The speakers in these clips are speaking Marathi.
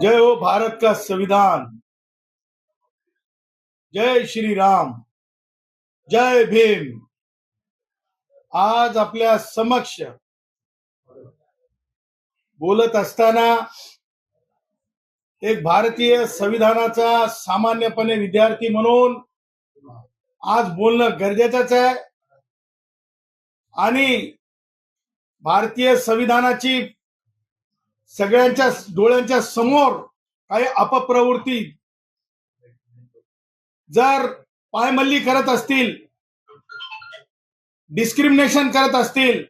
जय हो भारत का संविधान, जय श्री राम, जय भीम। आज आपल्या समक्ष बोलत असताना एक भारतीय संविधानाचा सामान्यपणे विद्यार्थी म्हणून आज बोलणं गरजेचंच आहे आणि भारतीय संविधानाची सगळ्यांच्या डोळ्यांच्या समोर काही अपप्रवृत्ती जर पायमल्ली करत असतील, डिस्क्रिमिनेशन करत असतील,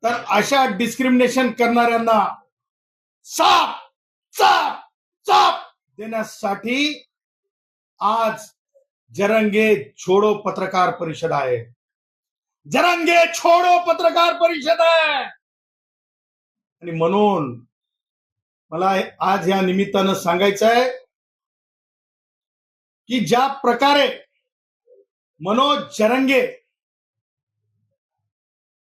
तर अशा डिस्क्रिमिनेशन करणाऱ्यांना चाप चाप चाप देण्यासाठी आज जरंगे छोड़ो पत्रकार परिषद आहे। जरंगे छोड़ो पत्रकार परिषद आहे आणि म्हणून मला आज या निमित्तानं सांगायचं आहे की ज्या प्रकारे मनोज जरंगे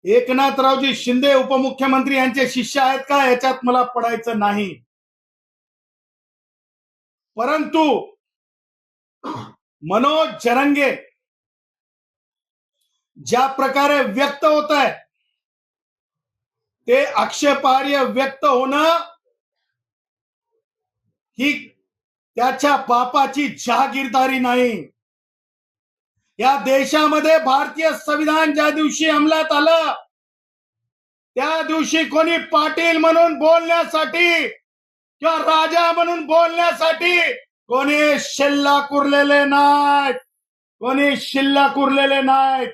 एकनाथरावजी शिंदे उपमुख्यमंत्री यांचे शिष्य आहेत का याच्यात मला पडायचं नाही, परंतु मनोज जरंगे ज्या प्रकारे व्यक्त होत आहे ते आक्षेपार्ह व्यक्त होणं ही त्याच्या बापाची जहागीरदारी नाही। या देशामध्ये भारतीय संविधान ज्या दिवशी अंमलात आलं त्या दिवशी कोणी पाटील म्हणून बोलण्यासाठी किंवा राजा म्हणून बोलण्यासाठी कोणी शिल्लक उरलेले नाहीत, कोणी शिल्लक उरलेले नाहीत।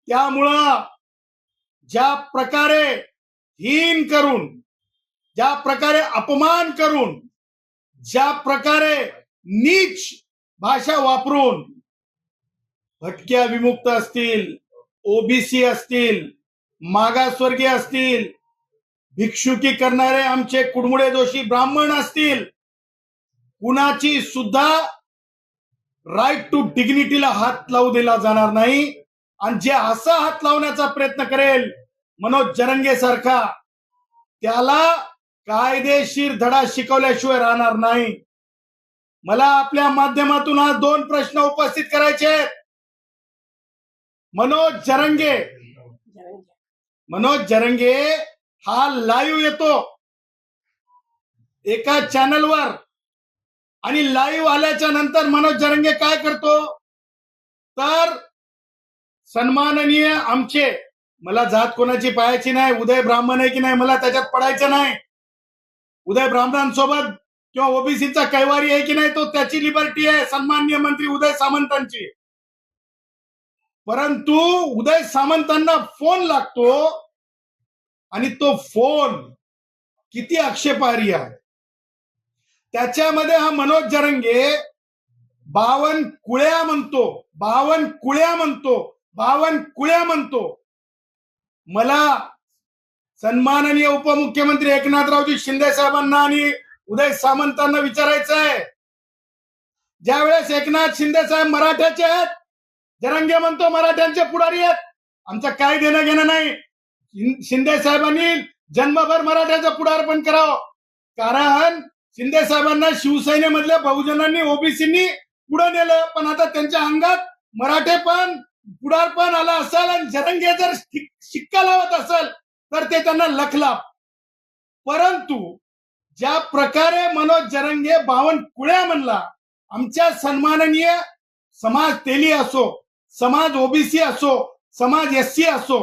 त्यामुळं ज्या प्रकारे हीन करून, ज्या प्रकारे अपमान करून, ज्या प्रकारे नीच भाषा वापरून भटक्या विमुक्त असतील, ओबीसी असतील, मागासवर्गीय असतील, भिक्षुकी करणारे आमचे कुडमुडे दोषी ब्राह्मण असतील, कुणाची सुद्धा राईट टू डिग्निटीला हात लावू दिला जाणार नाही। आणि जे असा हात लावण्याचा प्रयत्न करेल मनोज जरंगे सारखा, त्याला कायदेशीर धडा शिकवल्याशिवाय राहणार नाही। मला आपल्या माध्यमातून आज दोन प्रश्न उपस्थित करायचे आहेत। मनोज जरंगे हा लाईव्ह येतो एका चॅनलवर आणि लाईव्ह आल्याच्या नंतर मनोज जरंगे काय करतो तर सन्माननीय आमचे, मला जात कोणाची पाहायची नाही, उदय ब्राह्मण आहे की नाही मला त्याच्यात पडायचं नाही, उदय ब्राह्मणांसोबत किंवा ओबीसीचा कैवारी आहे की नाही तो त्याची लिबर्टी आहे, सन्माननीय मंत्री उदय सामंतांची। परंतु उदय सामंतांना फोन लागतो आणि तो फोन किती आक्षेपार्ह आहे त्याच्यामध्ये हा मनोज जरंगे 52 कुळ्या म्हणतो, 52 कुळ्या म्हणतो, 52 कुळ्या म्हणतो। मला सन्माननीय उपमुख्यमंत्री एकनाथरावजी शिंदे साहेबांना आणि उदय सामंतांना विचारायचं आहे, ज्या वेळेस एकनाथ शिंदे साहेब मराठ्याचे आहेत, जरंगे म्हणतो मराठ्यांचे पुढारी आहेत, आमचं काय देणं घेणं नाही। शिंदे साहेबांनी जन्मभर मराठ्याचं पुढारपण करावं, कारण शिंदे साहेबांना शिवसेनेमधल्या बहुजनांनी ओबीसीनी पुढे नेलं, पण आता त्यांच्या अंगात मराठे पण पुढारपण आला असेल आणि जरंगे जर शिक्का लावत असेल तर ते त्यांना लखलाप। परंतु ज्या प्रकारे मनोज जरंगे 52 कुळ्या म्हणला, आमच्या सन्माननीय समाज तेली असो, समाज ओबीसी असो, समाज एससी असो,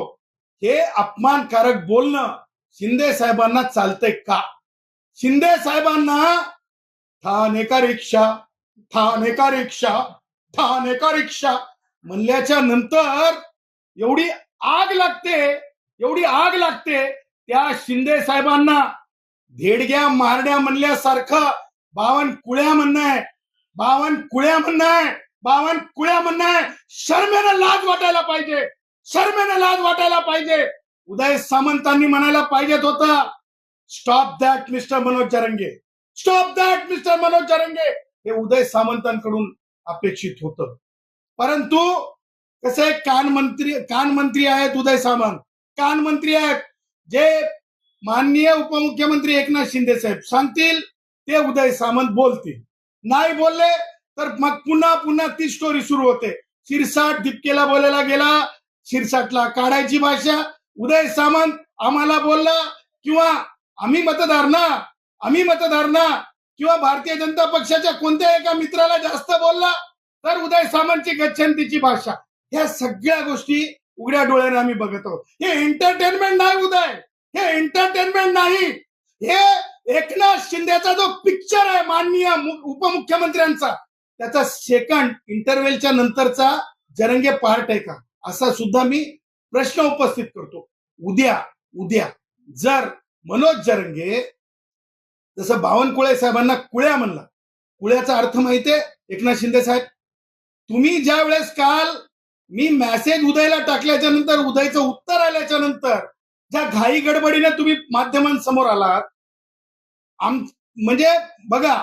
हे अपमानकारक बोलणं शिंदे साहेबांना चालतंय का? शिंदे साहेबांना ठाणे का रिक्षा, ठाणे का रिक्षा, ठाणे का रिक्षा म्हणल्याच्या नंतर एवढी आग लागते, एवढी आग लागते त्या शिंदे साहेबांना धेडग्या मारण्या म्हणल्यासारखं 52 कुळ्या म्हणणं आहे, 52 कुळ्या म्हणणं आहे, 52 कुळ्या म्हणणं आहे। शर्मेनं लाज वाटायला पाहिजे, शर्मेनं लाज वाटायला पाहिजे। उदय सामंतांनी म्हणायला पाहिजेत होतं, stop that mister Manoj Jarange, stop that mister Manoj Jarange, हे उदय सामंतांकडून अपेक्षित होतं। परंतु कसे कान मंत्री आहेत उदय सामंत, कान मंत्री आहेत, जे माननीय उपमुख्यमंत्री एकनाथ शिंदे साहेब सांगतील ते उदय सामंत बोलतील. नाही बोलले तर मग पुन्हा पुन्हा ती स्टोरी सुरू होते. शिरसाट दीपकेला बोलायला गेला, शिरसाटला काढायची भाषा. उदय सामंत आम्हाला बोलला किंवा आम्ही मतदार ना किंवा भारतीय जनता पक्षाच्या कोणत्या एका मित्राला जास्त बोलला तर उदय सामंतची गच्छंतीची भाषा. ह्या सगळ्या गोष्टी उघड्या डोळ्याने आम्ही बघत आहोत. हे एंटरटेनमेंट नाही उदय, हे एंटरटेनमेंट नाही. हे एकनाथ शिंदेचा जो पिक्चर आहे माननीय उपमुख्यमंत्र्यांचा, त्याचा सेकंड इंटरव्हेलच्या नंतरचा जरंगे पार्ट आहे का, असा सुद्धा मी प्रश्न उपस्थित करतो. उद्या जर मनोज जरंगे जसं बावनकुळे साहेबांना कुळ्या म्हणला, कुळ्याचा अर्थ माहितीये एकनाथ शिंदे साहेब? तुम्ही ज्या वेळेस काल मी मेसेज उदयला टाकल्याच्या नंतर, उदयचं उत्तर आल्याच्या नंतर ज्या घाई गडबडीने तुम्ही माध्यमांसमोर आलात, म्हणजे बघा,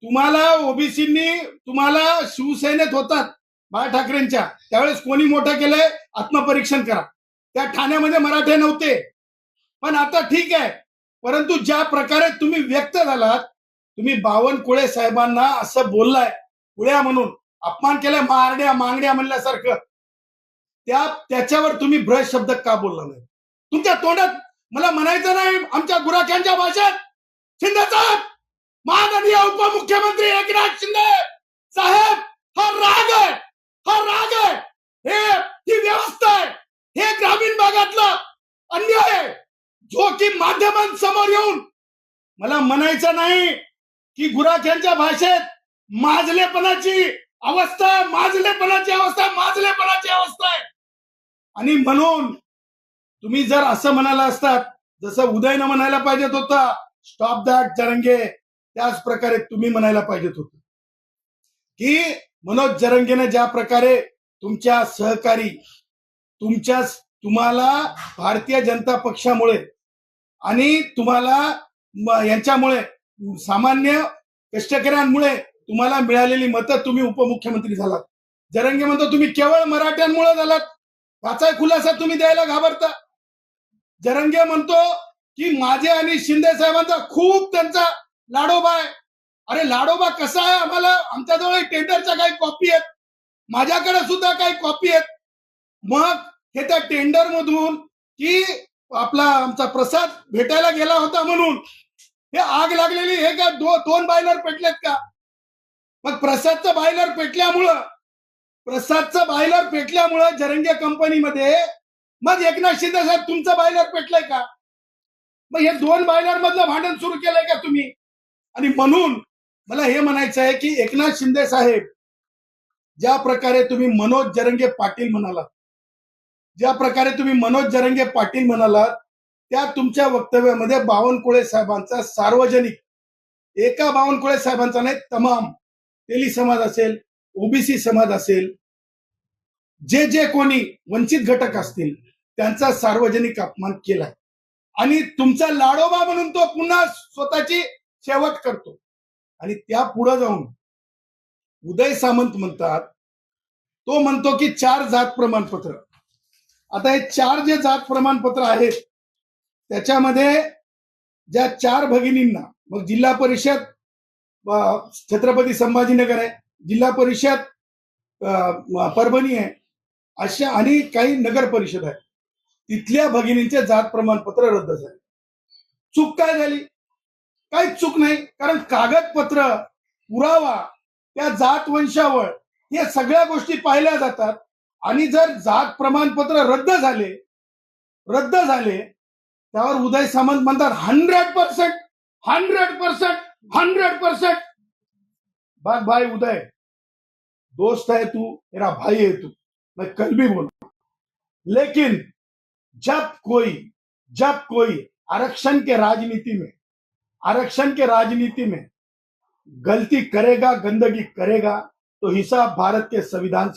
तुम्हाला ओबीसींनी तुम्हाला शिवसेनेत होतात बाळा ठाकरेंच्या त्यावेळेस कोणी मोठं केलंय आत्मपरीक्षण करा. त्या ठाण्यामध्ये मराठे नव्हते, पण आता ठीक आहे. परंतु ज्या प्रकारे तुम्ही व्यक्त झालात, तुम्ही बावनकुळे साहेबांना असं बोललाय, कुळ्या म्हणून अपमान केलाय, मारड्या मांगड्या म्हणल्यासारखं, त्याच्यावर तुम्ही ब्रश शब्द का बोलला नाही? तुमच्या तोंडात मला म्हणायचं नाही आमच्या गुराख्यांच्या भाषेत, शिंदे साहेब, माननीय उपमुख्यमंत्री एकनाथ शिंदे साहेब, हा राग आहे, हा राग आहे, ही व्यवस्था आहे, हे ग्रामीण भागातला अन्याय आहे, जो की माध्यमांसमोर येऊन मला म्हणायचं नाही की गुराख्यांच्या भाषेत माजलेपणाची अवस्था आहे. आणि म्हणून तुम्ही जर असं म्हणाला असतात जसं उदयनं म्हणायला पाहिजेत होता, स्टॉप दॅट जरंगे, त्याच प्रकारे तुम्ही म्हणायला पाहिजेत होतं की मनोज जरंगेने ज्या प्रकारे तुमच्या सहकारी, तुम्हाला भारतीय जनता पक्षामुळे आणि तुम्हाला यांच्यामुळे सामान्य कष्टकऱ्यांमुळे तुम्हाला मिळालेली मतं, तुम्ही उपमुख्यमंत्री झालात. जरंगे म्हणतो तुम्ही केवळ मराठ्यांमुळे झालात, त्याचा खुलासा तुम्ही द्यायला घाबरता. जरंगे म्हणतो की माझे आणि शिंदे साहेबांचा खूप त्यांचा लाडोबा आहे. अरे लाडोबा कसा आहे? आमच्याजवळ टेंडरच्या काही कॉपी आहेत, माझ्याकडे सुद्धा काही कॉपी आहेत. मग हे त्या टेंडर मधून की आमचा प्रसाद भेटायला गेला होता म्हणून हे आग लागलेली, हे का दोन बायलर पेटलेत का? मग प्रसादचं बायलर पेटल्यामुळं जरंगे कंपनीमध्ये मग एकनाथ शिंदे साहेब तुमचं बायलर पेटलंय का? मग हे दोन बायलर मधलं भांडण सुरू केलंय का तुम्ही? आणि म्हणून मला हे म्हणायचं आहे की एकनाथ शिंदे साहेब, ज्या प्रकारे तुम्ही मनोज जरंगे पाटील म्हणालात, त्या तुमच्या वक्तव्यामध्ये बावनकुळे साहेबांचा सार्वजनिक, एका बावनकुळे साहेबांचा नाही, तमाम तेली समाज असेल, ओबीसी समाज असेल, जे कोणी वंचित घटक असतील, त्यांचा सार्वजनिक अपमान केलाय. आणि तुमचा लाडोबा म्हणून तो पुन्हा स्वतःची शेवट करतो. आणि त्या पुढे जाऊन उदय सामंत म्हणतो की 4 जात प्रमाणपत्र. आता हे 4 जे जात प्रमाणपत्र आहेत त्याच्यामध्ये ज्या 4 भगिनींना, मग जिल्हा परिषद छत्रपती संभाजीनगर आहे, जिल्हा परिषद परभणी आहे, अशा आणि काही नगर परिषद आहे, तिथल्या भगिनींचे जात प्रमाणपत्र रद्द झाले. चूक काय झाली? काहीच चूक नाही, कारण कागदपत्र, पुरावा, त्या जात वंशावळ, हे सगळ्या गोष्टी पाहिल्या जातात. आणि जर जात प्रमाणपत्र रद्द झाले त्यावर उदय सामंत म्हणतात 100%. बाग भाई उदय, दोस्त है तू, मेरा भाई है तू, मैं कल भी बोला, लेकिन जब कोई आरक्षण के राजनीति में गलती करेगा, गंदगी करेगा, तो हिसाब भारत के संविधान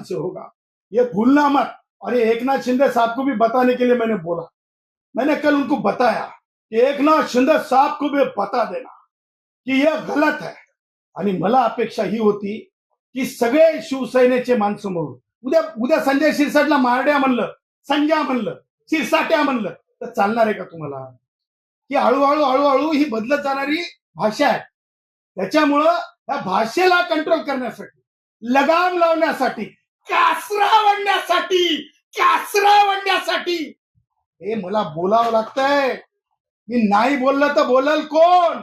से होगा, ये भूलना मत. और ये एकनाथ शिंदे साहब को भी बताने के लिए मैंने कल उनको बताया कि एकनाथ शिंदे साहब को भी बता देना की यह गलत है. आणि मला अपेक्षा ही होती की सगळे शिवसेनेचे माणसं म्हणून उद्या संजय शिरसाटला मारड्या म्हणलं, संजय म्हणलं, शिरसाट्या म्हणलं तर चालणार आहे का तुम्हाला? की हळूहळू हळूहळू ही बदलत जाणारी भाषा आहे. त्याच्यामुळं त्या भाषेला कंट्रोल करण्यासाठी, लगाम लावण्यासाठी, कासरा वणण्यासाठी हे मला बोलावं लागतंय. मी नाही बोललं तर बोलल कोण?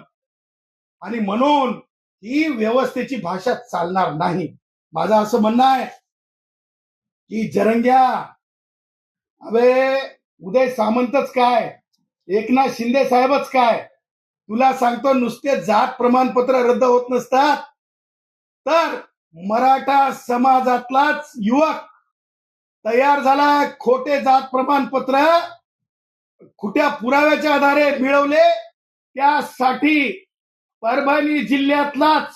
आणि म्हणून ही व्यवस्थेची भाषा चालणार नाही. माझं असं म्हणणं आहे की जरंग्या, अबे उदय सामंतच काय, एकनाथ शिंदे साहेबच काय, तुला सांगतो नुसते जात प्रमाणपत्र रद्द होत नसतात, तर मराठा समाजातलाच युवक तयार झाला खोटे जात प्रमाणपत्र खोट्या पुराव्याच्या आधारे मिळवले. त्यासाठी परभणी जिल्ह्यातलाच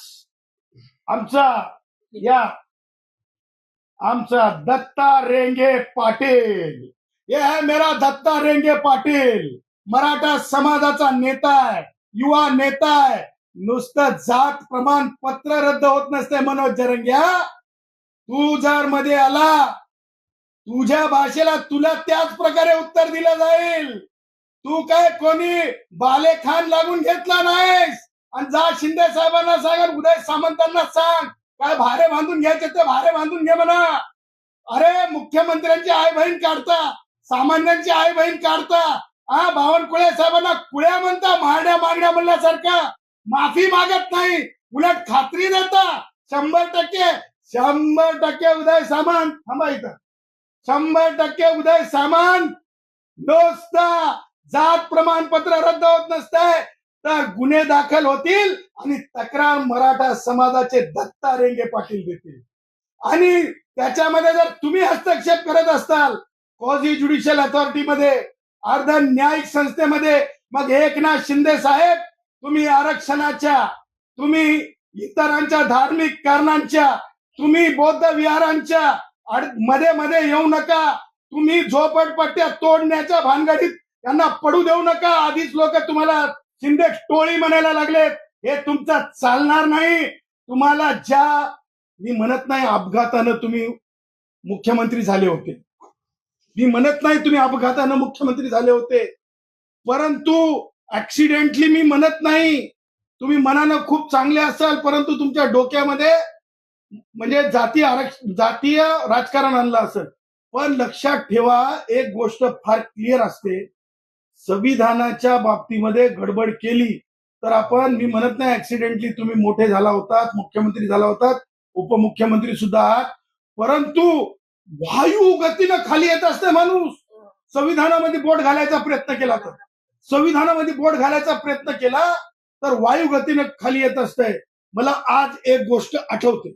आमचा दत्ता रेंगे पाटील, ये है मेरा दत्ता रेंगे पाटील, मराठा समाजाचा नेता आहे, युवा नेता आहे. नुसतं जात प्रमाणपत्र रद्द होत नसते मनोज जरंग्या. तू जर मध्ये आला, तुझ्या भाषेला तुला त्याच प्रकारे उत्तर दिलं जाईल. तू काय कोणी बालेखान लागून घेतला नाहीस. आणि जा शिंदे साहेबांना सांग, उदय सामंतांना सांग, काय भारे बांधून घ्यायचे ते भारे बांधून घे म्हणा. अरे मुख्यमंत्र्यांची आई बहीण काढता, सामान्यांची आई बहीण काढता, बावनकुळे साहेबांना कुळ्या म्हणता, मारण्या मागण्या म्हणल्यासारखा. माफी मागत नाही, उलट खात्री देता. 100% उदय सामंत, थांबा इथं, 100% उदय सामंत. नुसतं जात प्रमाणपत्र रद्द होत नसतंय तर गुन्हे दाखल होतील आणि तक्रार मराठा समाजाचे दत्ता रेंगे पाटील देतील. आणि त्याच्यामध्ये जर तुम्ही हस्तक्षेप करत असताल कॉझी ज्युडिशियल अथॉरिटीमध्ये, अर्ध न्यायिक संस्थेमध्ये, मग एकनाथ शिंदे साहेब तुम्ही आरक्षणाच्या, तुम्ही इतरांच्या धार्मिक कारणांच्या, तुम्ही बौद्ध विहारांच्या मध्ये मध्ये येऊ नका. तुम्ही झोपडपट्ट्या तोडण्याच्या भानगडीत त्यांना पडू देऊ नका. आधीच लोक तुम्हाला शिंदे टोळी म्हणायला लागलेत. हे तुमचं चालणार नाही. तुम्हाला मी म्हणत नाही अपघातानं तुम्ही मुख्यमंत्री झाले होते, मी म्हणत नाही तुम्ही अपघातानं मुख्यमंत्री झाले होते, परंतु ऍक्सिडेंटली मी म्हणत नाही. तुम्ही मनानं खूप चांगले असाल, परंतु तुमच्या डोक्यामध्ये म्हणजे जातीय राजकारण आणलं असेल. पण लक्षात ठेवा, एक गोष्ट फार क्लिअर असते, संविधानाच्या बाबतीमध्ये गडबड केली तर मी म्हणत नाही ऍक्सिडेंटली तुम्ही मोठे झाला होतात, मुख्यमंत्री झाला होतात, उपमुख्यमंत्री सुद्धा आहात, परंतु वायू गतीनं खाली येत असते माणूस. संविधानामध्ये बोट घालायचा प्रयत्न केला तर वायू गतीनं खाली येत असते. मला आज एक गोष्ट आठवते.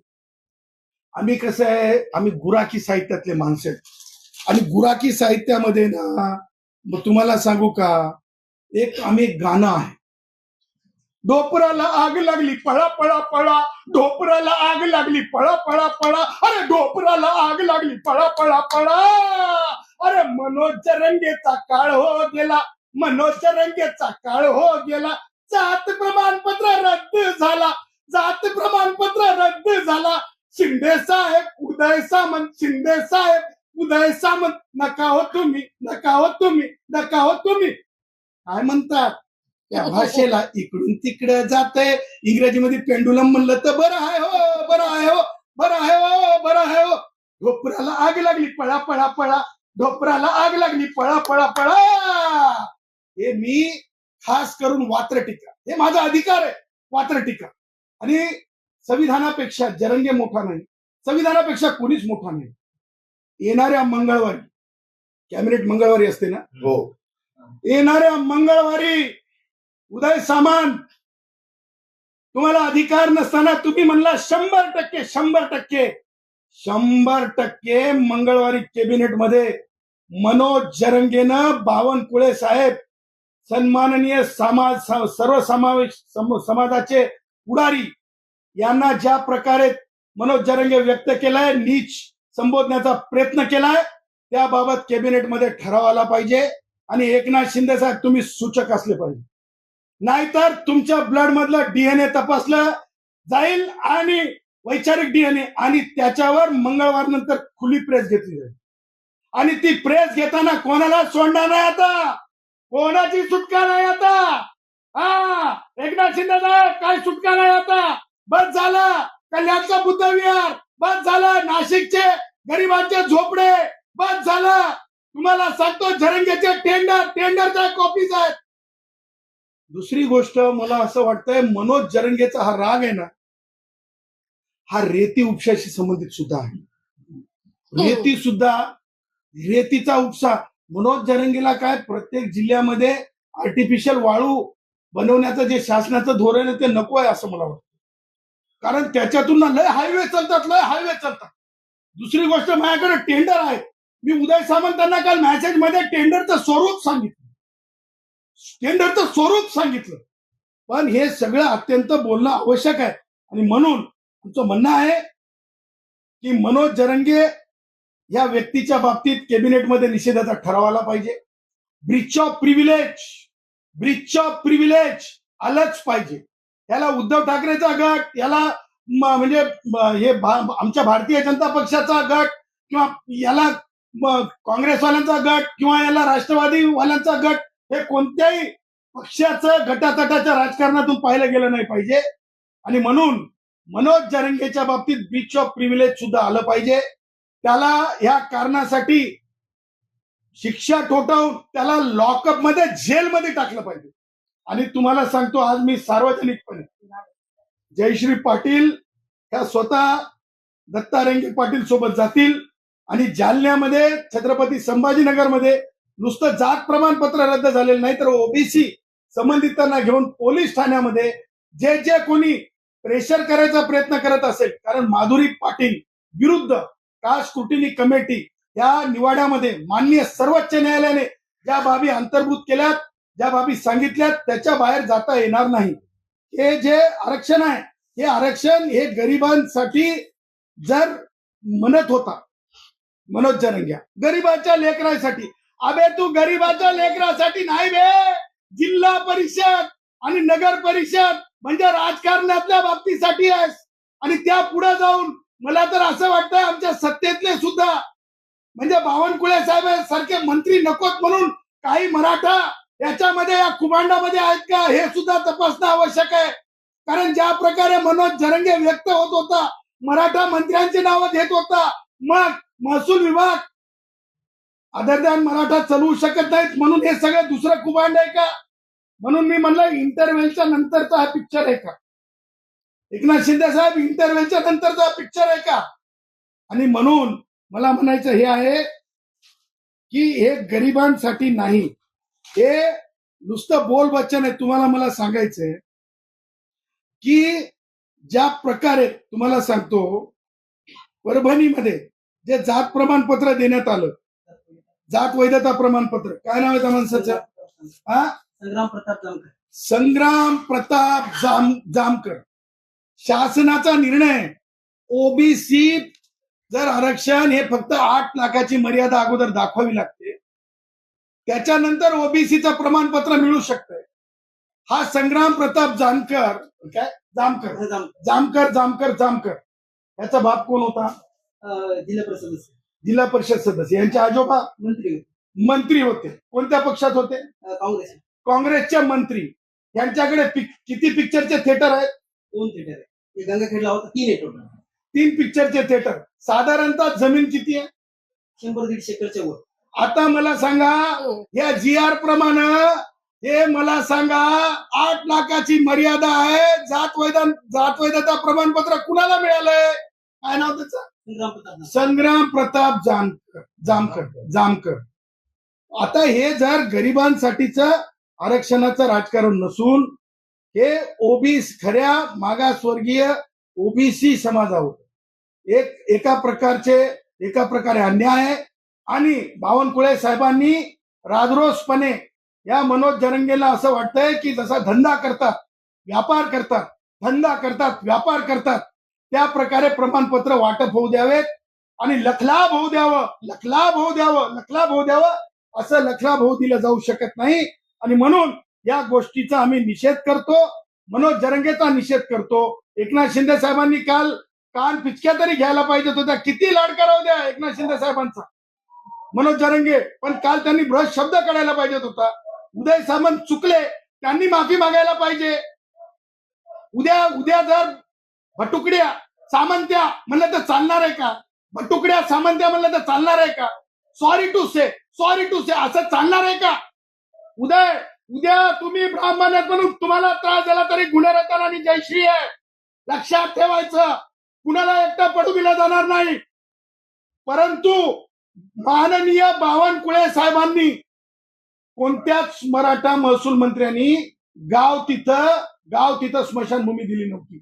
आम्ही कसं आहे, आम्ही गुराखी साहित्यातले माणसं आहेत आणि गुराखी साहित्यामध्ये ना, मग तुम्हाला सांगू का, आम्ही एक गाणं आहे, ढोपराला आग लागली पळा पळा पळा, ढोपराला आग लागली पळा पळा पळा, अरे ढोपराला आग लागली पळा पळा पळा, अरे मनोज जरंगेचा काळ हो गेला, मनोज जरंगेचा काळ हो गेला, जात प्रमाणपत्र रद्द झाला, शिंदे साहेब उदय सामंत नका हो तुम्ही काय म्हणतात त्या भाषेला इकडून तिकडे जाते. इंग्रजीमध्ये पेंडुलम म्हणलं तर बरं आहे हो. ढोपराला आग लागली पळा पळा पळा, ढोपराला आग लागली पळा पळा पळा. हे मी खास करून वात्रटिका, हे माझा अधिकार आहे वात्रटिका. आणि संविधानापेक्षा जरंगे मोठा नाही, संविधानापेक्षा कोणीच मोठा नाही. येणाऱ्या मंगळवारी, कॅबिनेट मंगळवारी असते ना, हो, येणाऱ्या मंगळवारी उदय सामंत, तुम्हाला अधिकार नसताना तुम्ही म्हणला 100% मंगळवारी कॅबिनेट मध्ये मनोज जरंगेनं बावनकुळे साहेब, सन्माननीय समाजाचे पुढारी यांना ज्या प्रकारे मनोज जरंगे व्यक्त केलाय, नीच संबोधण्याचा प्रयत्न केलाय, त्याबाबत कॅबिनेटमध्ये ठराव आला पाहिजे. आणि एकनाथ शिंदे साहेब तुम्ही सूचक असले पाहिजे, नाहीतर तुमच्या ब्लड मधलं डीएनए तपासलं जाईल आणि वैचारिक डीएनए, आणि त्याच्यावर मंगळवार नंतर खुली प्रेस घेतली जाईल. आणि ती प्रेस घेताना कोणाला सोडणार नाही आता, कोणाची सुटका नाही आता. हा, एकनाथ शिंदे साहेब काय सुटका नाही आता. बस झालं कल्याणचा बुद्ध विहार, बस झालं नाशिकचे गरिबांचे झोपडे, बस झालं. तुम्हाला सांगतो जरंगेचे टेंडरच्या कॉपीज आहेत. दुसरी गोष्ट मला असं वाटतंय, मनोज जरंगेचा हा राग आहे ना, हा रेती उपशाशी संबंधित सुद्धा आहे. रेतीचा उपसा. मनोज जरंगेला काय प्रत्येक जिल्ह्यामध्ये आर्टिफिशियल वाळू बनवण्याचं जे शासनाचं धोरण आहे ते नको आहे असं मला वाटतं. कारण त्याच्यातून ना लय हायवे चालतात. दुसरी गोष्ट माझ्याकडे टेंडर आहे. मी उदय सामंतांना काल मेसेज मध्ये टेंडरचं स्वरूप सांगितलं. पण हे सगळं अत्यंत बोलणं आवश्यक आहे. आणि म्हणून आमचं म्हणणं आहे की मनोज जरंगे या व्यक्तीच्या बाबतीत कॅबिनेटमध्ये निषेधाचा ठराव आला पाहिजे. ब्रीच ऑफ प्रिव्हिलेज आलंच पाहिजे. याला उद्धव ठाकरेचा गट, याला म्हणजे हे आमच्या भारतीय जनता पक्षाचा गट, किंवा याला काँग्रेसवाल्यांचा गट, किंवा याला राष्ट्रवादीवाल्यांचा गट, हे कोणत्याही पक्षाचं गटातटाच्या राजकारणातून पाहिलं गेलं नाही पाहिजे. आणि म्हणून मनोज जरंगेच्या बाबतीत ब्रीच ऑफ प्रिव्हिलेज सुद्धा आलं पाहिजे. त्याला या कारणासाठी शिक्षा ठोठावून त्याला लॉकअप मध्ये, जेलमध्ये टाकलं पाहिजे. आणि तुम्हाला सांगतो, आज मी सार्वजनिकपणे जयश्री पाटील ह्या स्वतः दत्ता रंगे पाटील सोबत जातील आणि जालन्यामध्ये छत्रपती संभाजीनगरमध्ये नुसतं जात प्रमाणपत्र रद्द झालेलं नाही तर ओबीसी संबंधितांना घेऊन पोलीस ठाण्यामध्ये जे कोणी प्रेशर करायचा प्रयत्न करत असेल, कारण माधुरी पाटील विरुद्ध कास्ट स्क्रुटिनी कमिटी या निवाड्यामध्ये माननीय सर्वोच्च न्यायालयाने ज्या बाबी अंतर्भूत केल्यात, ज्या बाबी सांगितल्यात, त्याच्या बाहेर जाता येणार नाही. हे जे आरक्षण आहे, हे आरक्षण हे गरिबांसाठी जर म्हणत होता मनोज जरंगे, गरिबाच्या लेकरासाठी, अबे तू गरिबाच्या लेकरासाठी नाही बे, जिल्हा परिषद आणि नगर परिषद म्हणजे राजकारणातल्या बाबतीसाठी आहेस. आणि त्या पुढे जाऊन मला तर असं वाटतं आमच्या सत्तेतले सुद्धा म्हणजे बावनकुळे साहेब सारखे मंत्री नकोत म्हणून काही मराठा याच्यामध्ये या कुभांडामध्ये आहेत का हे सुद्धा तपासणं आवश्यक आहे. कारण ज्या प्रकारे मनोज जरंगे व्यक्त होत होता, मराठा मंत्र्यांची नावं घेत होता, मग महसूल विभाग अदर दॅन मराठा चालवू शकत नाहीत म्हणून हे सगळं दुसरं कुभांड आहे का? म्हणून मी म्हणलं इंटरव्हेलच्या नंतरचा हा पिक्चर आहे का? एकनाथ शिंदे साहेब इंटरव्हेलच्या नंतरचा पिक्चर आहे का? आणि म्हणून मला म्हणायचं हे आहे की हे गरिबांसाठी नाही, हे नुसतं बोल वचन आहे. तुम्हाला मला सांगायचंय की ज्या प्रकारे तुम्हाला सांगतो परभणीमध्ये जे जात प्रमाणपत्र देण्यात आलं, जात वैधता प्रमाणपत्र, काय नाव आहे त्या माणसाचं? संग्राम प्रताप जामकर. शासनाचा निर्णय, ओबीसी जर आरक्षण हे फक्त 8 लाखाची मर्यादा अगोदर दाखवावी लागते, त्याच्यानंतर ओबीसीचं प्रमाणपत्र मिळू शकतंय. हा संग्राम प्रताप जामकर याचा बाप कोण होता? जिल्हा परिषद सदस्य. यांचे आजोबा मंत्री होते. कोणत्या पक्षात होते? काँग्रेसचे मंत्री. यांच्याकडे किती पिक्चरचे थिएटर आहेत? 2 थिएटर आहे. गंगाखेडला होता 3 आहे टोटल. 3 पिक्चरचे थिएटर. साधारणतः जमीन किती आहे? 100-150 एकरच्या वर. आता मला सांगा या जीआर प्रमाणे हे मला सांगा 8 लाखाची मर्यादा आहे. जात वैधता प्रमाणपत्र कुणाला मिळालंय? काय नाव त्याचं? संग्राम प्रताप जामकर. आता हे जर गरिबांसाठीचं आरक्षणाचं राजकारण नसून हे ओबीसी खऱ्या मागासवर्गीय ओबीसी समाजावर एका प्रकारे अन्याय आहे. आणि बावनकुळे साहेबांनी राजरोसपणे या मनोज जरंगेला असं वाटतंय की जसा धंदा करतात, व्यापार करतात त्या प्रकारे प्रमाणपत्र वाटप होऊ द्यावेत आणि लखलाभ होऊ द्यावं. असं लखलाभ होऊ दिलं जाऊ शकत नाही. आणि म्हणून या गोष्टीचा आम्ही निषेध करतो, मनोज जरंगेचा निषेध करतो. एकनाथ शिंदे साहेबांनी काल कान पिचक्या तरी घ्यायला पाहिजेत होत्या. किती लाड करावं द्या एकनाथ शिंदे साहेबांचा. मनोज जरंगे, पण काल त्यांनी बृहत शब्द काढायला पाहिजेत होता. उदय सामंत चुकले, त्यांनी माफी मागायला पाहिजे. उद्या उद्या जर भटुकड्या सामंत्या म्हणलं तर चालणार आहे का? भटुकड्या सामंत्या म्हणलं तर चालणार आहे का? सॉरी टू से असं चालणार आहे का? उद्या तुम्ही ब्राह्मण आहेत म्हणून तुम्हाला त्रास झाला तरी गुन्हेगार आणि जयश्री आहे, लक्षात ठेवायचं. कुणाला एकटा पडू दिला जाणार नाही. परंतु माननीय बावनकुळे साहेबांनी कोणत्याच मराठा महसूल मंत्र्यांनी गाव तिथं स्मशानभूमी दिली नव्हती.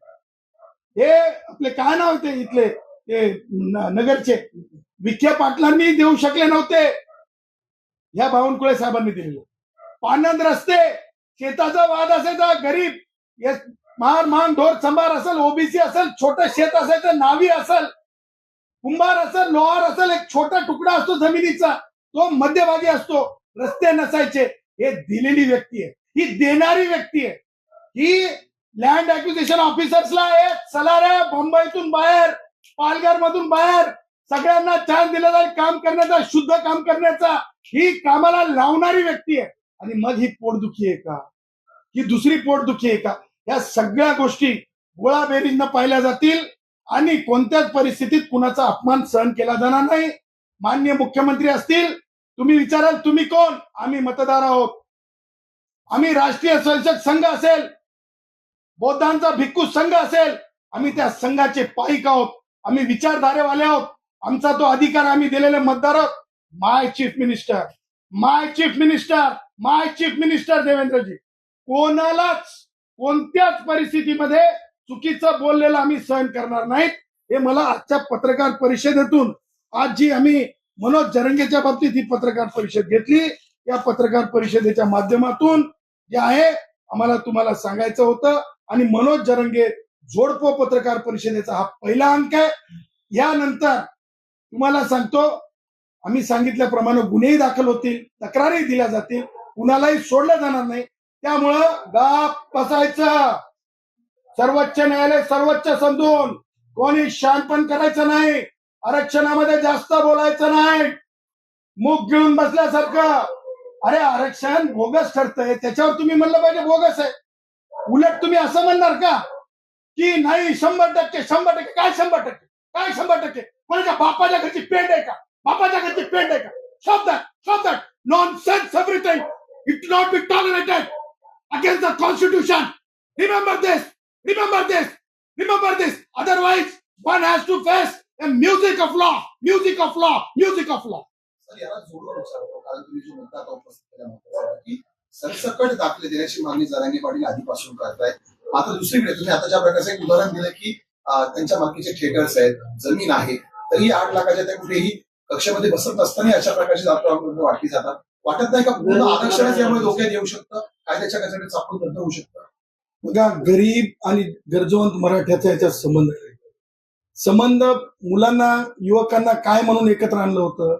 हे आपले काय नाव होते इथले ते नगरचे विखे पाटलांनी देऊ शकले नव्हते, ह्या बावनकुळे साहेबांनी दिलेले. पानंद रस्ते, शेताचा वाद असायचा, गरीब मान ढोर संभार असेल, ओबीसी असेल, छोटं शेत असायचं, नावी असेल, कुंभार असेल, लोहार असेल, एक छोटा तुकडा असतो जमिनीचा, तो मध्यभागी असतो. रस्ते नसायचे. हे दिलेली व्यक्ती आहे, ही देणारी व्यक्ती आहे. ही लँड ऍक्विजिशन ऑफिसर्सला एक सलाऱ्या मुंबईतून बाहेर, पालघर मधून बाहेर सगळ्यांना चान्स दिला जाईल काम करण्याचा, शुद्ध काम करण्याचा. ही कामाला लावणारी व्यक्ती आहे. आणि मग ही पोटदुखी आहे का, ही दुसरी पोटदुखी आहे का? या सगळ्या गोष्टी गोळाबेरीजनं पाहिल्या जातील आणि कोणत्याच परिस्थितीत कुणाचा अपमान सहन केला जाणार नाही. माननीय मुख्यमंत्री असतील, तुम्ही विचाराल तुम्ही कोण? आम्ही मतदार आहोत. आम्ही राष्ट्रीय स्वयंसेवक संघ असेल, बौद्धांचा भिक्खू संघ असेल, आम्ही त्या संघाचे पाईक आहोत. आम्ही विचारधारेवाले आहोत. आमचा तो अधिकार आम्ही दिलेले मतदार आहोत. माय चीफ मिनिस्टर देवेंद्रजी, कोणालाच कोणत्याच परिस्थितीमध्ये चुकीचं बोललेलं आम्ही सहन करणार नाहीत. हे मला आजच्या पत्रकार परिषदेतून, आज जी आम्ही मनोज जरंगेच्या बाबतीत ही पत्रकार परिषद घेतली, या पत्रकार परिषदेच्या माध्यमातून जे आहे आम्हाला तुम्हाला सांगायचं होतं. आणि मनोज जरंगे जोडपो पत्रकार परिषदेचा हा पहिला अंक आहे. यानंतर तुम्हाला सांगतो, आम्ही सांगितल्याप्रमाणे गुन्हेही दाखल होतील, तक्रारी दिल्या जातील, कुणालाही सोडलं जाणार नाही. त्यामुळं गाप बसायचं. सर्वोच्च न्यायालय सर्वोच्च समजून कोणी शानपण करायचं नाही. आरक्षणामध्ये जास्त बोलायचं नाही. मुख गिळून बसल्यासारखं. अरे आरक्षण बोगस ठरतंय, त्याच्यावर तुम्ही म्हणलं पाहिजे बोगस आहे. उलट तुम्ही असं म्हणणार का की नाही 100% काय 100%? कोणाच्या बापाच्या घरची पेंड आहे का? Stop that nonsense everything. It will not be tolerated against the constitution. Remember this. Otherwise one has to face a music of law. Sir, याला जोडून विचारतो, कारण तुम्ही जो मुद्दा आता उपस्थित केला महत्त्वाचा की सरसकट दाखले देण्याची मागणी जरांगे पाटील आधीपासून करतायत. मात्र दुसरीकडे तुम्ही आता ज्या प्रकारचं एक उदाहरण दिलं की त्यांच्या मालकीचे थिएटर्स आहेत, जमीन आहे, तरी 8 लाखाच्या त्या कुठेही कक्षामध्ये बसत नसताना अशा प्रकारची जात वाटली जातात. वाटत नाही का पूर्ण आरक्षणच यामुळे धोक्यात येऊ शकतं, कायद्याच्या कचऱ्यात चापून बंद होऊ शकतं? बघा, गरीब आणि गरजवंत मराठ्याचा याच्यात संबंध मुलांना, युवकांना काय म्हणून एकत्र आणलं होतं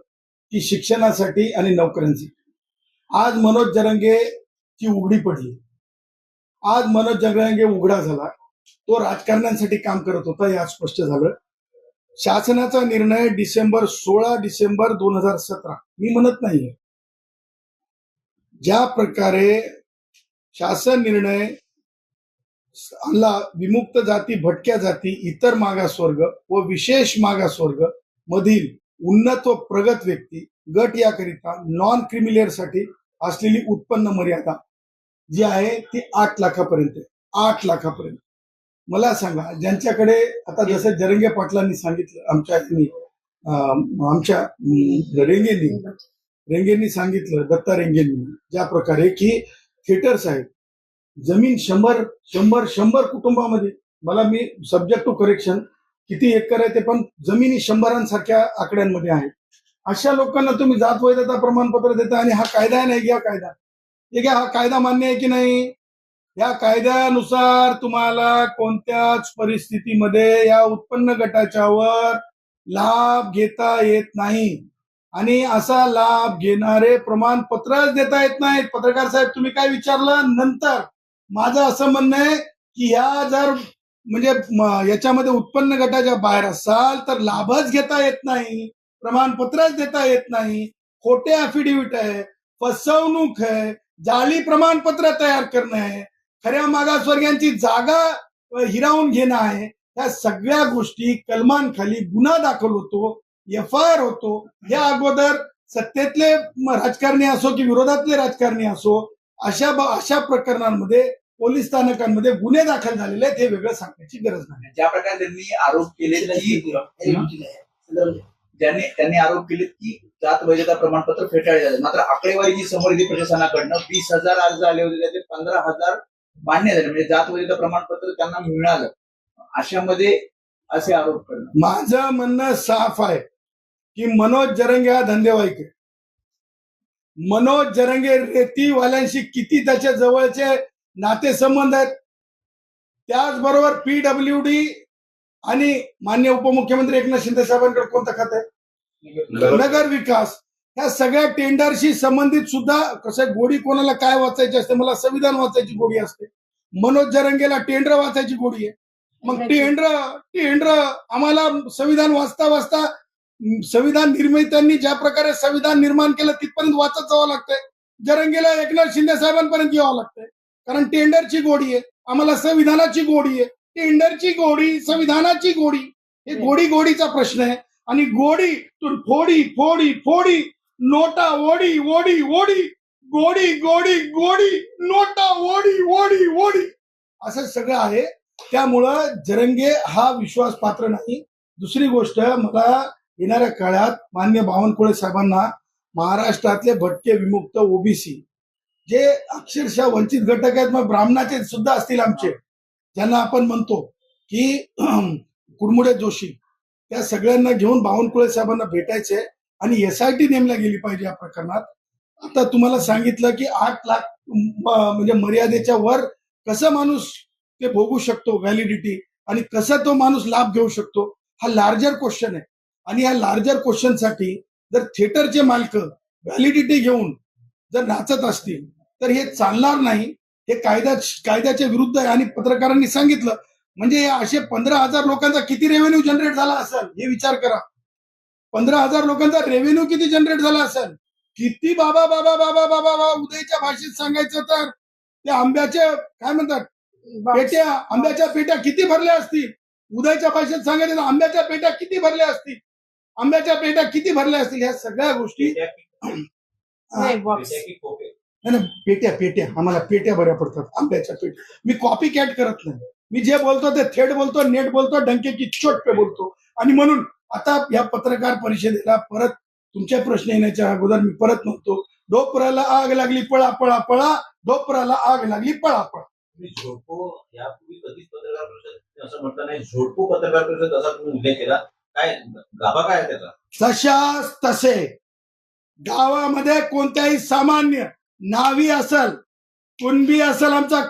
की शिक्षणासाठी आणि नोकऱ्यांसाठी. आज मनोज जरंगेची उघडी पडली. आज मनोज जरंगे उघडा झाला. तो राजकारण्यांसाठी काम करत होता हे आज स्पष्ट झालं. शासनाचा निर्णय 16 डिसेंबर 2017, मी म्हणत नाहीये, ज्या प्रकारे शासन निर्णय आणला, विमुक्त जाती, भटक्या जाती, इतर मागासवर्ग व विशेष मागासवर्ग मधील उन्नत व प्रगत व्यक्ती गट याकरिता नॉन क्रिमिलियर साठी असलेली उत्पन्न मर्यादा जी आहे ती 8 लाखापर्यंत. 8 लाखापर्यंत. मला सांगा, ज्यांच्याकडे आता जसं जरंगे पाटलांनी सांगितलं, आमच्या रेंगेंनी सांगितलं, दत्ता रेंगेंनी, ज्या प्रकारे की थिएटर्स आहेत, जमीन 100 कुटुंबामध्ये, मला मी सब्जेक्ट टू करेक्शन, किती एकर आहे ते पण जमिनी 100 आकड्यांमध्ये आहे. अशा लोकांना तुम्ही जात वैधता प्रमाणपत्र देता आणि हा कायदा आहे नाही, घ्या हा कायदा मान्य आहे की नाही? या कायद्यानुसार तुम्हाला कोणत्याच परिस्थितीमध्ये या उत्पन्न गटाच्यावर लाभ घेता येत नाही आणि असा लाभ घेणारे प्रमाणपत्रच देता येत नाहीत. पत्रकार साहेब, तुम्ही काय विचारलं नंतर, माझं असं म्हणणं आहे की ह्या जर म्हणजे याच्यामध्ये उत्पन्न गटाच्या बाहेर असाल तर लाभच घेता येत नाही, प्रमाणपत्रच देता येत नाही. खोटे अफिडेव्हिट आहे, फसवणूक आहे, जाली प्रमाणपत्र तयार करणं आहे, खऱ्या मागासवर्गीयांची जागा हिरावून घेणं आहे. या सगळ्या गोष्टी कलमांखाली गुन्हा दाखल होतो, FIR होतो. या अगोदर सत्तेतले राजकारणी असो की विरोधातले राजकारणी असो, अशा प्रकरणांमध्ये पोलीस स्थानकांमध्ये गुन्हे दाखल झालेले आहेत, हे वेगळं सांगण्याची गरज नाही. ज्या प्रकारे त्यांनी आरोप केले की त्यांनी आरोप केले की जात वैधता प्रमाणपत्र फेटाळले झाले, मात्र आकडेवारी जी समोर येते प्रशासनाकडनं 20,000 अर्ज आले होते, त्याचे 15,000 मान्य झाले, म्हणजे जात वैधता प्रमाणपत्र त्यांना मिळालं. अशामध्ये असे आरोप करणं, माझं म्हणणं साफ आहे की मनोज जरंगे हा धंदेवाईक आहे. मनोज जरंगे रेतीवाल्यांशी किती त्याच्या जवळचे नातेसंबंध आहेत. त्याचबरोबर PWD आणि मान्य उपमुख्यमंत्री एकनाथ शिंदे साहेबांकडे कोणतं खातं आहे? नगर विकास. या सगळ्या टेंडरशी संबंधित सुद्धा कसं गोडी कोणाला काय वाचायची असते, मला संविधान वाचायची गोडी असते, मनोज जरंगेला टेंडर वाचायची गोडी आहे. मग टेंडर आम्हाला संविधान वाचता वाचता संविधान निर्मित्यांनी ज्या प्रकारे संविधान निर्माण केलं तिथपर्यंत वाचत जावं लागतंय. जरंगेला एकनाथ शिंदे साहेबांपर्यंत यावं लागतंय, कारण टेंडरची गोडी आहे, आम्हाला संविधानाची गोडी आहे. टेंडरची गोडी, संविधानाची गोडी, हे गोडीचा प्रश्न आहे. आणि गोडी फोडी फोडी फोडी, नोटा ओडी ओडी ओडी, गोडी गोडी गोडी, नोटा ओडी ओडी ओडी, असं सगळं आहे. त्यामुळं जरंगे हा विश्वास पात्र नाही. दुसरी गोष्ट, मला येणाऱ्या काळात मान्य बावनकुळे साहेबांना महाराष्ट्रातले भटके विमुक्त OBC जे अक्षरशः वंचित घटक आहेत, मग ब्राह्मणाचे सुद्धा असतील आमचे, ज्यांना आपण म्हणतो की कुडमुडे जोशी, त्या सगळ्यांना घेऊन बावनकुळे साहेबांना भेटायचे आणि SIT नेमल्या गेली पाहिजे या प्रकरणात. आता तुम्हाला सांगितलं की 8 लाख म्हणजे मर्यादेच्या वर कसं माणूस ते भोगू शकतो व्हॅलिडिटी, आणि कसं तो माणूस लाभ घेऊ शकतो, हा लार्जर क्वेश्चन आहे. आणि या लार्जर क्वेश्चनसाठी जर थिएटरचे मालक व्हॅलिडिटी घेऊन जर नाचत असतील तर हे चालणार नाही. हे कायद्याच्या विरुद्ध आहे. आणि पत्रकारांनी सांगितलं म्हणजे असे 15,000 लोकांचा किती रेव्हेन्यू जनरेट झाला असेल हे विचार करा. 15,000 लोकांचा रेव्हेन्यू किती जनरेट झाला असेल. किती बाबा बाबा बाबा बाबा बाबा, उदयच्या भाषेत सांगायचं तर त्या आंब्याच्या काय म्हणतात पेट्या, आंब्याच्या पेट्या किती भरल्या असतील. उदयच्या भाषेत सांगायचं तर आंब्याच्या पेट्या किती भरल्या असतील, आंब्याच्या पेट्या किती भरल्या असतील. ह्या सगळ्या गोष्टी पेट्या आम्हाला पेट्या बऱ्या पडतात, आंब्याच्या पेट्या. मी कॉपी कॅट करत नाही, मी जे बोलतो ते थेट बोलतो, नेट बोलतो, डंके की चोट पे बोलतो. आणि म्हणून आता या पत्रकार परिषदेला परत तुमच्या प्रश्न येण्याच्या अगोदर मी परत म्हणतो, डोपराला आग लागली पळा पळा पळा, डोपराला आग लागली पळा पळा. झोडपो यापूर्वी कधीच पत्रकार परिषद असं म्हटलं नाही, झोडपो पत्रकार परिषद असा तुम्ही उल्लेख केला, काय गाभा काय आहे त्याचा? तशाच तसे गावामध्ये कोणत्याही सामान्य नावी असेल, कुणबी असेल, आमचा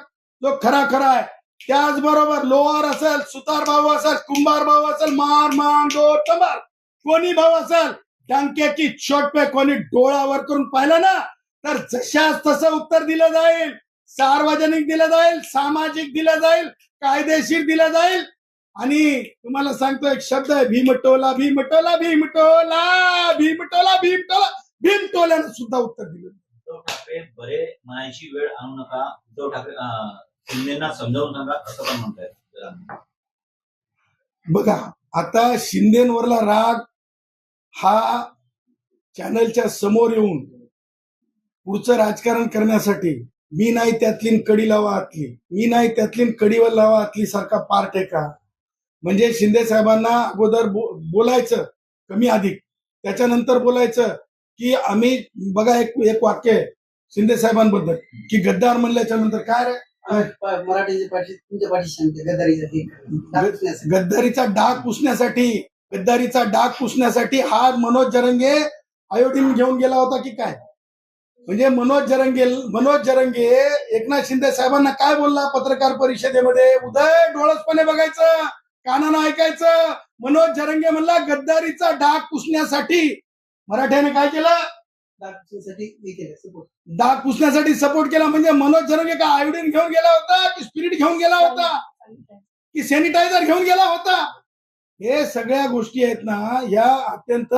जो खरा आहे, त्याचबरोबर लोहार असेल, सुतार भाऊ असेल, कुंभार भाऊ असेल, मार मांडो टंबार कोणी भाऊ असेल, डंक्याची चोट पे कोणी डोळावर करून पाहिलं ना तर जशाच तसं उत्तर दिलं जाईल. सार्वजनिक दिलं जाईल, सामाजिक दिलं जाईल, कायदेशीर दिलं जाईल. आणि तुम्हाला सांगतो एक शब्द आहे, भीमटोला भीमटोला भीमटोला भीमटोला भीमटोला, भीमटोल्यानं सुद्धा उत्तर दिलं. उद्धव ठाकरे बरे म्हणायची वेळ आणू नका, उद्धव ठाकरे शिंदेना समजावून सांगा असं पण म्हणतायत. बघा, आता शिंदेवरला राग हा चॅनलच्या समोर येऊन पुढचं राजकारण करण्यासाठी मी नाही त्यातली कडी लावा आतली, मी नाही त्यातली कडीवर लावा आतली सारखा पार्ट आहे का? म्हणजे शिंदे साहेबांना अगोदर बोलायचं कमी अधिक, त्याच्यानंतर बोलायचं की आम्ही बघा एक वाक्य आहे शिंदे साहेबांबद्दल की गद्दार म्हणल्याच्या नंतर काय रे, मराठीची पाठी तुमच्या पाठी सांगते, गद्दारीचा डाग पुसण्यासाठी हा मनोज जरंगे आयोडीन घेऊन गेला होता की काय? म्हणजे मनोज जरंगे एकनाथ शिंदे साहेबांना काय बोलला पत्रकार परिषदेमध्ये? उदय डोळसपणे बघायचं, कानानं ऐकायचं. मनोज जरंगे म्हणला गद्दारीचा डाग पुसण्यासाठी मराठ्याने काय केलं? डाग पुसण्यासाठी सपोर्ट केला. म्हणजे मनोज जरंगे का आयोडीन घेऊन गेला होता की स्पिरिट घेऊन गेला होता की सॅनिटायझर घेऊन गेला होता? हे सगळ्या गोष्टी आहेत ना, या अत्यंत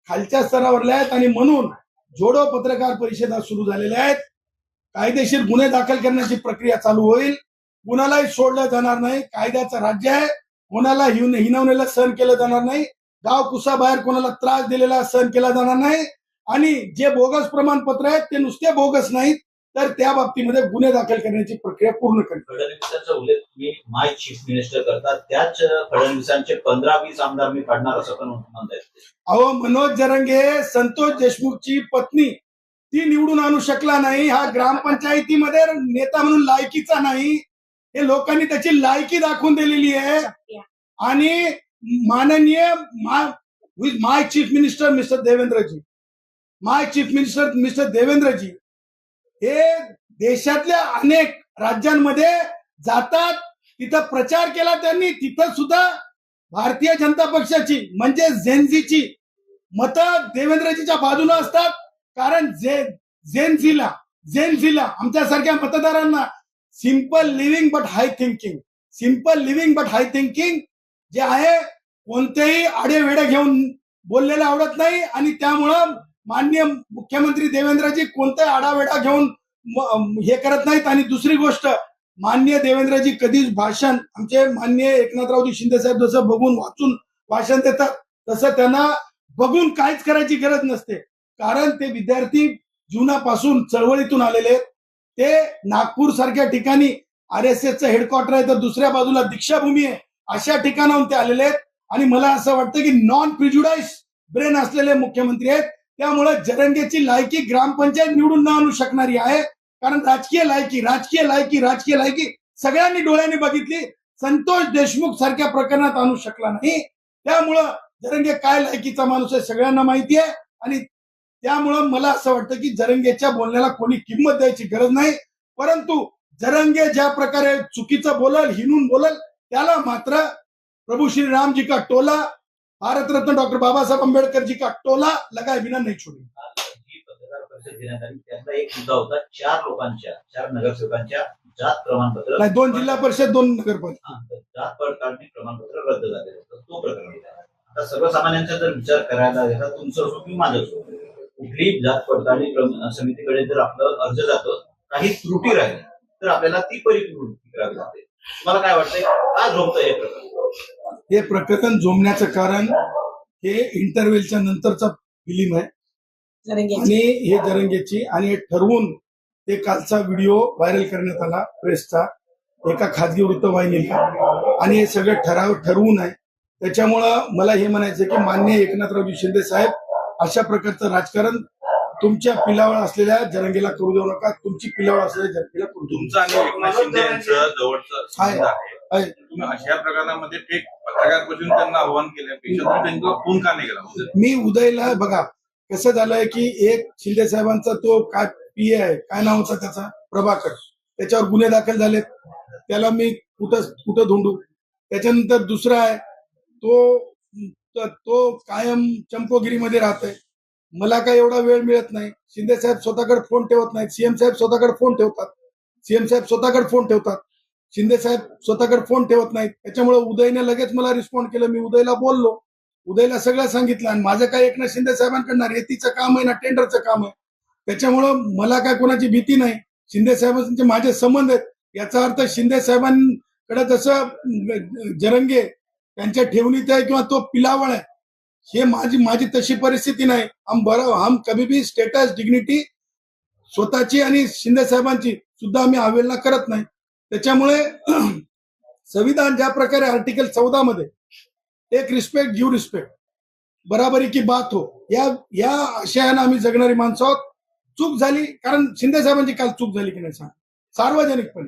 खालच्या स्तरावरल्या आहेत. आणि म्हणून जोडो पत्रकार परिषदा सुरू झालेल्या आहेत. कायदेशीर गुन्हे दाखल करण्याची प्रक्रिया चालू होईल. कुणालाही सोडलं जाणार नाही. कायद्याचं राज्य आहे. कोणाला हिनवलेलं सहन केलं जाणार नाही. गाव कुसाबाहेर कोणाला त्रास दिलेला सहन केला जाणार नाही. आणि जे बोगस प्रमाणपत्र आहेत ते नुसते बोगस नाहीत, तर त्या बाबतीमध्ये गुन्हे दाखल करण्याची प्रक्रिया पूर्ण करतात. फडणवीसांचा उल्लेख तुम्ही माय चीफ मिनिस्टर करता, त्याच फडणवीसांचे 15-20 आमदार मी काढणार असं पण म्हणतायत. अहो, मनोज जरंगे संतोष देशमुखची पत्नी ती निवडून आणू शकला नाही. हा ग्रामपंचायतीमध्ये नेता म्हणून लायकीचा नाही. हे लोकांनी त्याची लायकी दाखवून दिलेली आहे. आणि माननीय माय चीफ मिनिस्टर मिस्टर देवेंद्रजी, माय चीफ मिनिस्टर मिस्टर देवेंद्रजी हे देशातल्या अनेक राज्यांमध्ये जातात. तिथं प्रचार केला त्यांनी. तिथं सुद्धा भारतीय जनता पक्षाची म्हणजे जेनझीची मतं देवेंद्रजीच्या बाजूने असतात. कारण जेनझीला आमच्यासारख्या मतदारांना simple living but high thinking, simple living but high thinking जे आहे कोणतेही आडेवेडे घेऊन बोललेलं आवडत नाही. आणि त्यामुळं माननीय मुख्यमंत्री देवेंद्रजी कोणताही आडावेडा घेऊन हे करत नाहीत. आणि दुसरी गोष्ट, माननीय देवेंद्रजी कधीच भाषण, आमचे माननीय एकनाथरावजी शिंदे साहेब जसं बघून वाचून भाषण देतात तसं त्यांना बघून काहीच करायची गरज नसते. कारण ते विद्यार्थी जीवनापासून चळवळीतून आलेले आहेत. ते नागपूर सारख्या ठिकाणी RSSचं हेडक्वार्टर आहे, तर दुसऱ्या बाजूला दीक्षाभूमी आहे, अशा ठिकाणाहून ते आलेले आहेत. आणि मला असं वाटतं की नॉन प्रिज्युडाइज ब्रेन असलेले मुख्यमंत्री आहेत. त्यामुळे जरंगेची लायकी ग्रामपंचायत निवडून न आणू शकणारी आहे. कारण राजकीय लायकी सगळ्यांनी डोळ्यांनी बघितली. संतोष देशमुख सारख्या प्रकरणात आणू शकला नाही. त्यामुळं जरंगे काय लायकीचा माणूस आहे सगळ्यांना माहिती आहे. आणि त्यामुळं मला असं वाटतं की जरंगेच्या बोलण्याला कोणी किंमत द्यायची गरज नाही. परंतु जरंगे ज्या प्रकारे चुकीचं बोलल, हिनून बोलल, त्याला मात्र प्रभू श्री राम जी का टोला, भारतरत्न डॉक्टर बाबासाहेब आंबेडकर जी का टोला लगाए बिना नहीं छोड़ी. जी पत्रकार परिषद घेण्यात आली त्यातला एक मुद्दा होता 4 नगरसेवकांच्या जात प्रमाणपत्र नाही, 2 जिल्हा परिषद 2 नगरपालिका जात पडताळणी प्रमाणपत्र रद्द झालेलं होतं. तो प्रकरण होता. आता सर्वसामान्यांचा जर विचार करायला गेला, तुमचं असो की माझं असो, कुठलीही जात पडताळणी समितीकडे जर आपलं अर्ज जातो, काही त्रुटी राहिली तर आपल्याला ती परिपूर्ती करावी लागते. तुम्हाला काय वाटतंय, का झोपतं हे प्रकरण? हे प्रकरण जोमण्याचं कारण हे इंटरव्हेलच्या नंतरचा फिल्म आहे आणि हे जरंगेची, आणि हे ठरवून ते कालचा व्हिडिओ व्हायरल करण्यात आला प्रेसचा एका खाजगी वृत्तवाहिनीला. आणि हे सगळं ठरवून आहे. त्याच्यामुळं मला हे म्हणायचं की माननीय एकनाथरावजी शिंदे साहेब, अशा प्रकारचं राजकारण तुमच्या पिलावळ असलेल्या जरंगेला करू देऊ नका. तुमची पिलावळ असलेल्या जरंगेला करू देऊ तुमचं आणि एकनाथ शिंदे यांचं जवळचं संबंध आहे. आहे. तुम्ही अशा प्रकरणामध्ये थेट पत्रकार पासून त्यांना आव्हान केल्यापेक्षा तुम्ही त्यांच्यावर फोन का नाही केला? मी उदयला बघा कसं झालंय की एक शिंदे साहेबांचा तो काय PA आहे, काय नाव होता त्याचा, प्रभाकर, त्याच्यावर गुन्हे दाखल झालेत. त्याला मी कुठं धुंडू. त्याच्यानंतर दुसरा आहे तो कायम चंपोगिरीमध्ये राहतोय. मला काय एवढा वेळ मिळत नाही. शिंदे साहेब स्वतःकडे फोन ठेवत नाहीत. CM साहेब स्वतःकडे फोन ठेवतात. CM साहेब स्वतःकडे फोन ठेवतात. शिंदे साहेब स्वतःकडे फोन ठेवत नाहीत. त्याच्यामुळे उदयने लगेच मला रिस्पॉन्ड केलं. मी उदयला बोललो, उदयला सगळं सांगितलं. आणि माझं काय एकनाथ शिंदे साहेबांकडनं रेतीचं काम आहे ना टेंडरचं काम आहे. त्याच्यामुळं मला काय कोणाची भीती नाही. शिंदे साहेबांचे माझे संबंध आहेत. याचा अर्थ शिंदे साहेबांकडे जसं जरंगे त्यांच्या ठेवणीत आहे किंवा तो पिलावळ आहे, हे माझी तशी परिस्थिती नाही. हम कभी भी स्टेटस डिग्निटी स्वतःची आणि शिंदे साहेबांची सुद्धा आम्ही अवहेलना करत नाही. त्याच्यामुळे संविधान ज्या प्रकारे आर्टिकल 14 मध्ये एक रिस्पेक्ट गिव्ह रिस्पेक्ट, बराबरी की बात हो, या आशयानं आम्ही जगणारी माणसं आहोत. चूक झाली, कारण शिंदे साहेबांची काल चूक झाली की नाही सांग, सार्वजनिकपणे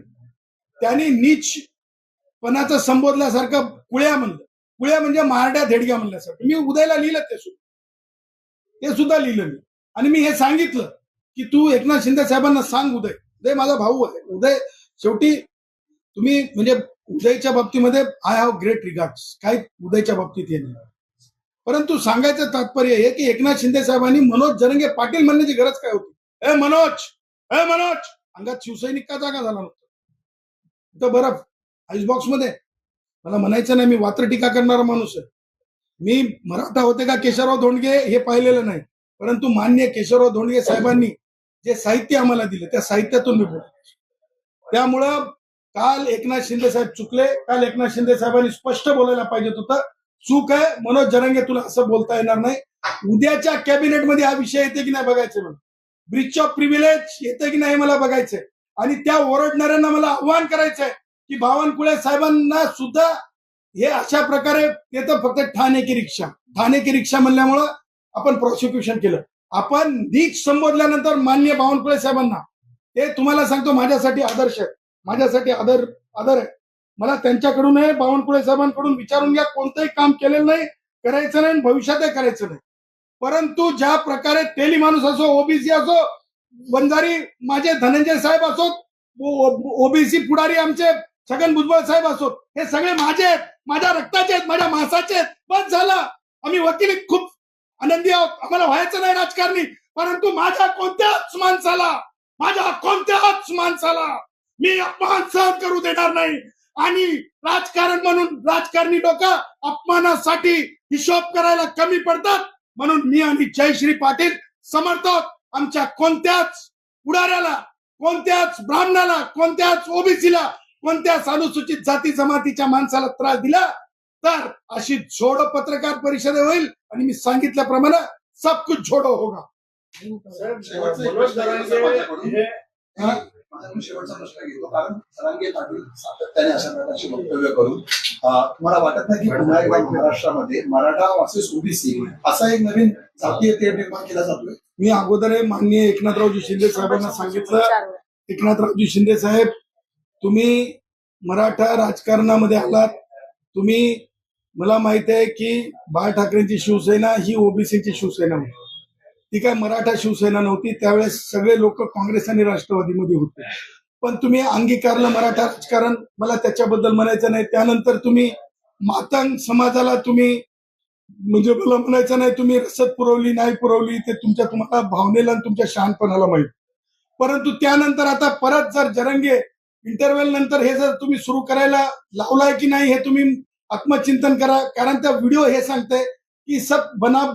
त्यांनी नीचपणाचं संबोधल्यासारखं कुळ्या म्हणलं. कुळ्या म्हणजे मारड्या धेडग्या म्हणल्यासारखं. मी उदयला लिहिलं ते सुद्धा लिहिलं मी. आणि मी हे सांगितलं की तू एकनाथ शिंदे साहेबांना सांग, उदय माझा भाऊ आहे. उदय शेवटी तुम्ही म्हणजे उदयच्या बाबतीमध्ये आय हॅव ग्रेट रिगार्ड्स, काय उदयच्या बाबतीत हे नाही. परंतु सांगायचं तात्पर्य हे की एकनाथ शिंदे साहेबांनी मनोज जरंगे पाटील म्हणण्याची गरज काय होती? ए मनोज अंगात शिवसैनिक का जागा झाला नव्हता? तर बरं आईसबॉक्स मध्ये मला म्हणायचं नाही, मी वात्र टीका करणारा माणूस आहे. मी मराठा होते का केशवराव धोंडगे हे पाहिलेलं नाही. परंतु मान्य केशवराव धोंडगे साहेबांनी जे साहित्य आम्हाला दिलं त्या साहित्यातून मी बोलतो. त्यामुळं काल एकनाथ शिंदे साहेब चुकले. काल एकनाथ शिंदे साहेबांनी स्पष्ट बोलायला पाहिजेत होतं. चूक आहे मनोज जरांगे, तुला असं बोलता येणार नाही. उद्याच्या कॅबिनेटमध्ये हा विषय येते की नाही बघायचं मला. ब्रीच ऑफ प्रिव्हिलेज येते की नाही मला बघायचंय. आणि त्या ओरडणाऱ्यांना मला आव्हान करायचंय की बावनकुळे साहेबांना सुद्धा हे अशा प्रकारे येतं फक्त ठाणे की रिक्षा म्हणल्यामुळं आपण प्रोसिक्युशन केलं. आपण नीट संबोधल्यानंतर मान्य बावनकुळे साहेबांना ते तुम्हाला सांगतो माझ्यासाठी आदर्श आहे. माझ्यासाठी आदर आहे. मला त्यांच्याकडून बावनकुळे साहेबांकडून विचारून घ्या. कोणतंही काम केलेलं नाही, करायचं नाही, भविष्यातही करायचं नाही. परंतु ज्या प्रकारे तेली माणूस असो, ओबीसी असो, वंजारी माझे धनंजय साहेब असोत, ओबीसी पुढारी आमचे छगन भुजबळ साहेब असोत, हे सगळे माझे आहेत, माझ्या रक्ताचे आहेत, माझ्या मांसाचे आहेत. बस झालं. आम्ही वकिली खूप आनंदी आहोत. आम्हाला व्हायचं नाही राजकारणी, परंतु माझ्या कोणत्याच माणसाला मी अपमान सहन करू देणार नाही. आणि राजकारण म्हणून राजकारणी लोक अपमानासाठी हिशोब करायला कमी पडतात. म्हणून मी आणि जयश्री पाटील समर्थ आहोत. आमच्या कोणत्याच पुढाऱ्याला, कोणत्याच ब्राह्मणाला, कोणत्याच ओबीसीला, कोणत्याच अनुसूचित जाती जमातीच्या माणसाला त्रास दिला तर अशी जोडो पत्रकार परिषद होईल. आणि मी सांगितल्याप्रमाणे सब कुछ जोडो होगा. माझ्याकडून शेवटचा प्रश्न घेतो, कारण जरांगे पाटील सातत्याने अशा प्रकारची वक्तव्य करून तुम्हाला वाटत नाही की पुन्हा एकदा महाराष्ट्रामध्ये मराठा वर्सेस ओबीसी असा एक नवीन जातीय तेढ निर्माण केला जातोय? मी अगोदर माननीय एकनाथरावजी शिंदे साहेबांना सांगितलं, एकनाथरावजी शिंदे साहेब, तुम्ही मराठा राजकारणामध्ये आलात. तुम्ही, मला माहित आहे की बाळ ठाकरेंची शिवसेना ही ओबीसीची शिवसेना होती. ती काय मराठा शिवसेना नव्हती. त्यावेळेस सगळे लोक काँग्रेस आणि राष्ट्रवादीमध्ये होते. पण तुम्ही अंगीकारलं मराठा राजकारण, मला त्याच्याबद्दल म्हणायचं नाही. त्यानंतर तुम्ही मातंग समाजाला तुम्ही, म्हणजे मला म्हणायचं नाही तुम्ही रसद पुरवली नाही पुरवली, ते तुम्हाला भावनेला आणि तुमच्या शहाणपणाला माहित. परंतु त्यानंतर आता परत जर जरंगे इंटरव्हल नंतर हे जर तुम्ही सुरू करायला लावलाय की नाही हे तुम्ही आत्मचिंतन करा. कारण त्या व्हिडिओ हे सांगते की सब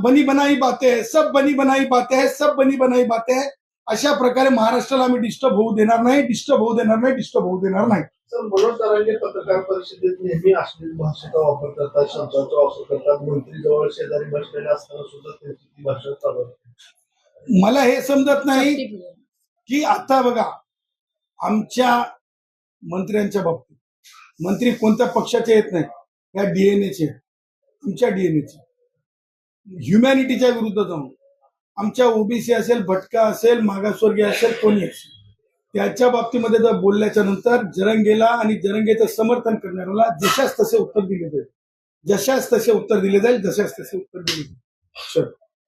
बनी बनाई बातें है, सब बनी बनाई बातें है, सब बनी बनाई बातें है. अशा प्रकारे महाराष्ट्राला आम्ही डिस्टर्ब होऊ देणार नाही. मनोज जरांगे पत्रकार परिषदेत नेहमी अश्लील भाषेचा वापर करतात, शब्दांचा वापर करतात. मंत्री जवळ शेजारी बसलेले असताना सुद्धा त्यांची ती भाषा चालू असते. मला हे समजत नाही की आता बघा आमच्या मंत्र्यांच्या बाबतीत, मंत्री कोणत्या पक्षाचे येत नाही, या डीएनएचे, आमच्या डीएनएचे ह्युमॅनिटीच्या विरुद्ध जाऊन आमच्या ओबीसी असेल, भटका असेल, मागासवर्गीय असेल, कोणी असेल, त्याच्या बाबतीमध्ये जर बोलल्याच्या नंतर जरंगेला आणि जरंगेचं समर्थन करणाऱ्याला जशाच तसे उत्तर दिले जाईल.